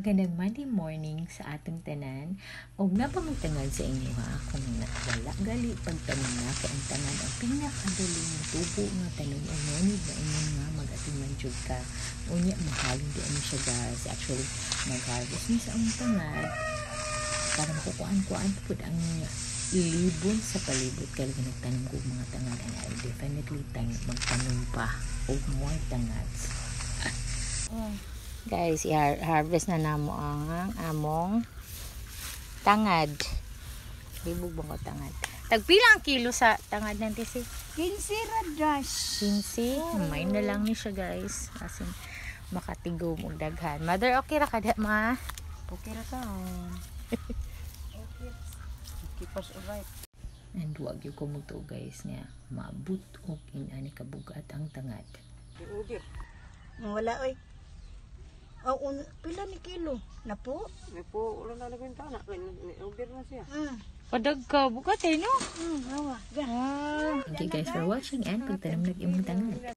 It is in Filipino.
Magandang Monday morning sa atong tanan. O napamagtangad sa inyo ha, kung wala gali pagtanim na kay ang tanan ang pinakadaling tubo nga tanom o ngunid na inyo nga mag-atiman jud ka. Unya mahalin di ano siya guys. Actually, mag-harvest ni sa ang tangad para makukuan-kuan pud ang libon sa palibot kaya nagtanim ko mga tangad and I definitely magtanim pa o more tangads. Guys, i-harvest na namo ang among tangad. Libog ba ko tangad? Tagpila ang kilo sa tangad natin si? 15 radas. 15? May na lang ni siya guys. Kasi makatigom og daghan. Mother, okay ra ka da ma? Okay ra ka. Okay. Okay, pas alright. And wag yung kumuto guys nga maabot og inani kabugat ang tangad. Wala oy. Pila ni kilo? Na po? May po, wala na nagwinta na. Order na siya. Padag ka, bukat eh no? Awa. Thank you guys for watching and pagtanong nag-imong tangad.